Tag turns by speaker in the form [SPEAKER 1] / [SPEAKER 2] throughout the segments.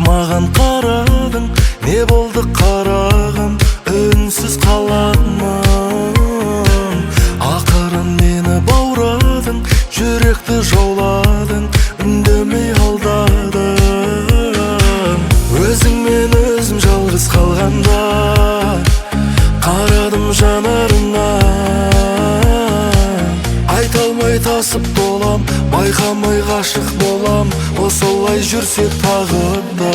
[SPEAKER 1] маған қарадың, не болды қарағым, үнсіз қаламын. Ақырын мені баурадың, жүректі жауладың, үндемей алдадың. Өзіңмен өзім жалғыз қалғанда қарадым жанарыңа. Айта алмай тасып болам, байқамай ғашық болам, осылай жүрсек тағы да.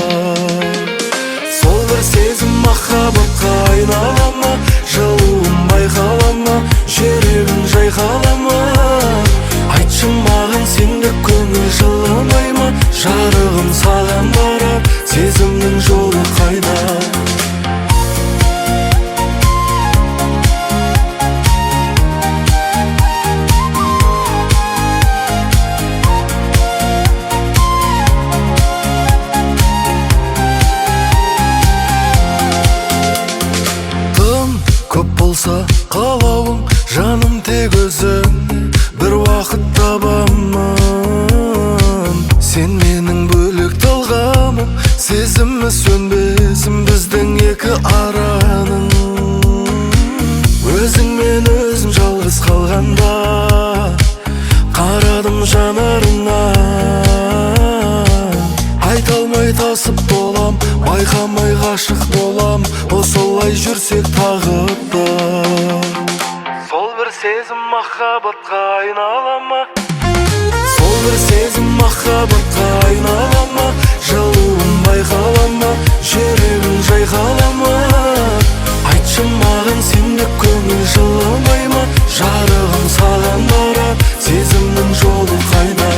[SPEAKER 1] Сол бір сезім махаббатқа айнала ма, жылуым байқала ма, жүрегің жайқала ма? Айтшы маған, сенде көңіл жыламай ма? Жарығым саған барар, сезімнің жолы қайда? Көп болса қалауым, жаным тек өзіңе бір уақыт табамын. Сен менің бөлек талғамым, сезімі сөнбесін біздің екі араның. Өзіңмен өзім жалғыз қалғанда қарадым жанарыңа. Айта алмай тасып болам, байқамай ғашық болам, осылай жүрсек тағы да. Сол бір сезім махаббатқа айнала ма? Сол бір сезім махаббатқа айнала ма? Жылуым байқала ма, жүрегің жайқала ма? Айтшы маған, сенде көңіл жыламай ма? Жарығым саған барар, сезімнің жолы қайда?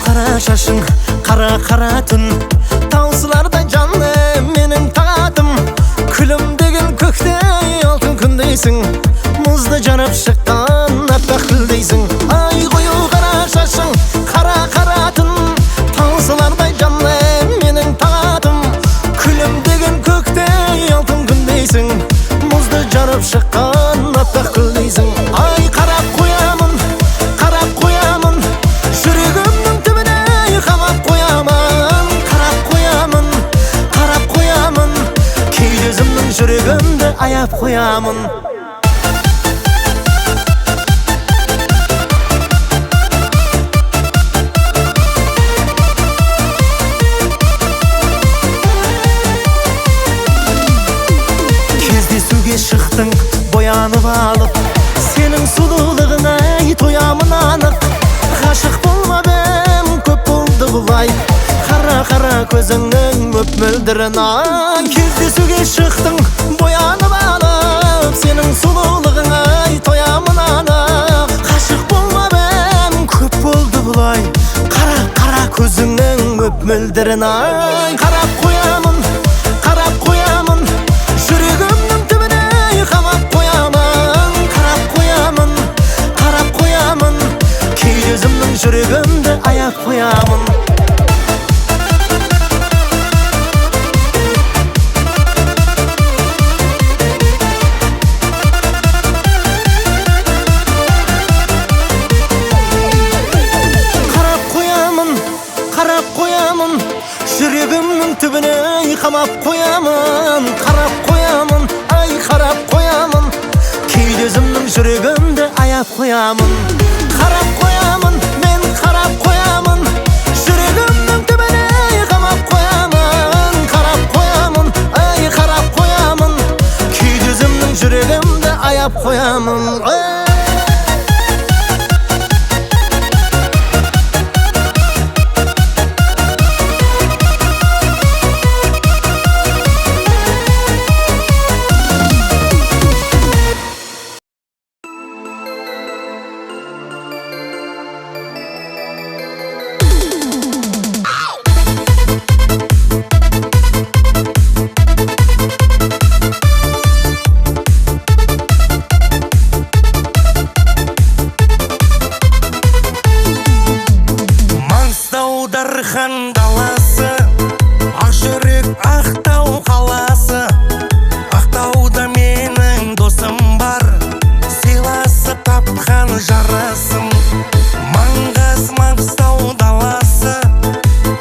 [SPEAKER 2] Қара шашың, қара түн, таусылардай жанды менің тағатым. Күлімдеген көктей алтын күндейсің, мұзды жарып шыққан аппақ гүлдейсің. Ай қою қара шашың, қара түн, таусылардай жанды менің тағатым. Күлімдеген көктей алтын күндейсің, мұзды жарып шыққан аппақ гүлдейсің. Ай қарап қоямын, жүрегімнің түбіне қамап қоямын. Қарап қоямын, кейде өзімнің жүрегімді аяп қоямын. Кездесуге шықтың, боянып алып, сенің сұлулығыңа тоямын анық. Ғашық болмадым, көп болды бұлай, қара көзіңнің мөп-мөлдірін. Кездесуге шықтың, боянып алып, сенің сұлулығыңа тоямын анық. Ғашық болмадым, көп болды бұлай, қара көзіңнің мөп-мөлдірін. Қарап қоямын, жүрегімнің түбіне қамап қоямын. Қарап қоямын, кейде өзімнің жүрегімді аяп қоямын. Қарап қоямын, жүрегімнің түбіне қамап қоямын. Қарап қоямын, кейде өзімнің жүрегімді аяп қоямын. Қарап қоямын, мен қарап қоямын, жүрегімнің түбіне қамап қоямын. Қарап қоямын, кейде өзімнің жүрегімді аяп қоямын. Дархан даласы, Ақжүрек Ақтау қаласы. Ақтауда менің досым бар, сыйласып тапқан жарасым. Маңғаз Маңғыстау даласы,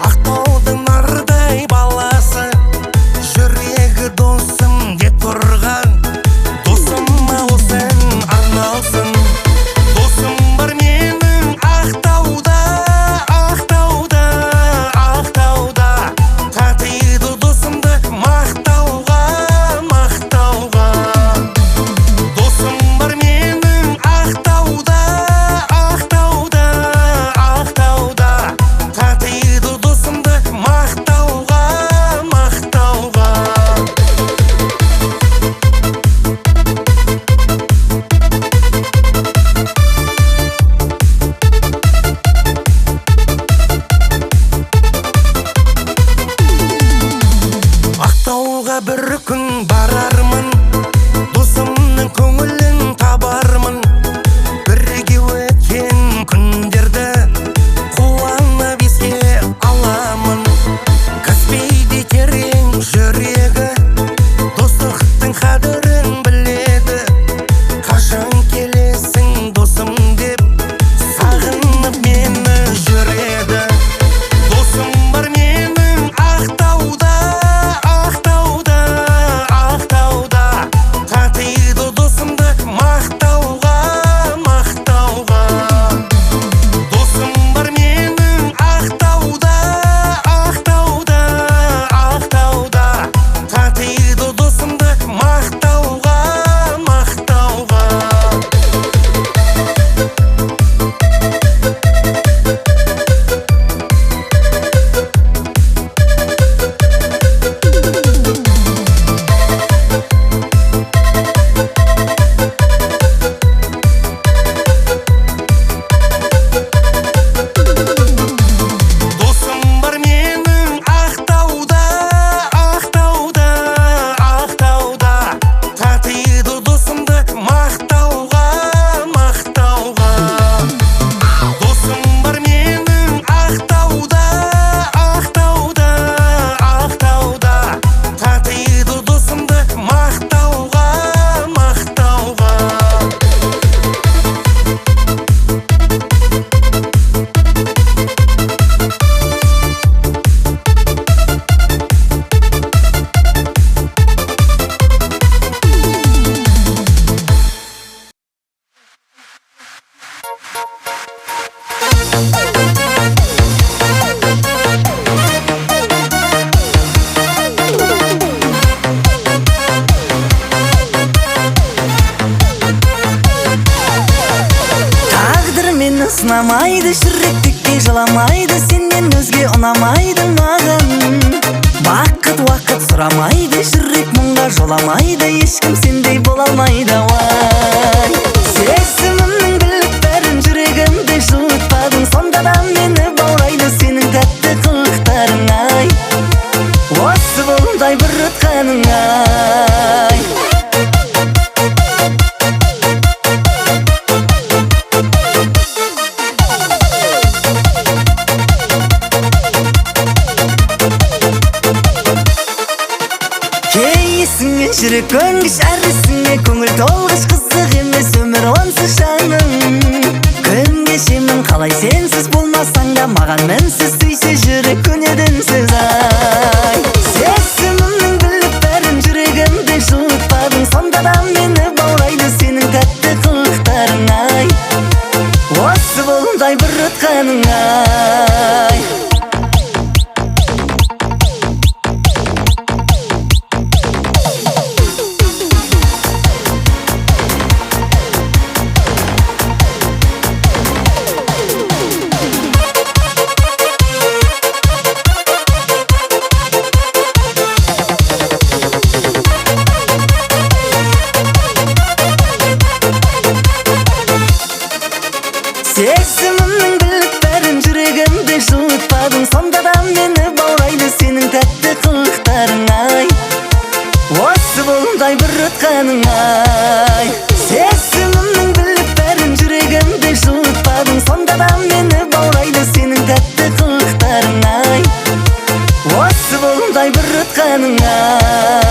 [SPEAKER 2] Ақтаудың нардай баласы. Жүрегі досым деп тұрған, досыма осын арналсын. Досым бар менің Ақтауда, Ақтауда, Ақтауда. Татиды досымды мақтауға, мақтауға. Досым бар менің Ақтауда, Ақтауда, Ақтауда. Татиды досымды мақтауға, мақтауға. Ақтауға бір күн барармын, досымның көңілін табармын. Бірге өткен күндерді қуанып еске аламын. Каспийде терең жүрегі, достықтың қадірін біледі. Қашан келесің досым деп, сағынып мені жүреді. Досым бар менің Ақтауда, Ақтауда, Ақтауда. Татиды досымды мақтауға, мақтауға. Досым бар менің Ақтауда, Ақтауда, Ақтауда. Татиды досымды мақтауға, мақтауға. Досым бар менің Ақтауда, Ақтауда, Ақтауда. Татиды досымды мақтауға, мақтауға. Досым бар менің Ақтауда, Ақтауда, Ақтауда. Татиды досымды мақтауға, мақтауға. Тағдыр мені сынамайды, жүректікке жыламайды. Сенен өзге ұнамайды маған. Бақыт уақыт сұрамайды, жүрек мұңға жоламайды. Ешкім сендей бола алмайды, ай. Сезімімнің біліп бәрін жүрегімді жылытпадың. Сонда да мені баурайды сенің тәтті қылықтарың, ай. Осы болдай бір өтқаның, ай. Кейісіңе жүрек көнгіш, әрісіңе көңіл толғыш. Қызық емес өмір онсыз жаным. Күн кешемін қалай сенсіз, болмасаң да маған мінсіз. Сүйсе жүрек көнеді үнсіз, ай. Сезімімнің біліп бәрін жүрегімді жылытпадың. Сонда да мені баурайды сенің тәтті қылықтарың, ай. Осы болдай бір өтқаның, ай. жаныңа.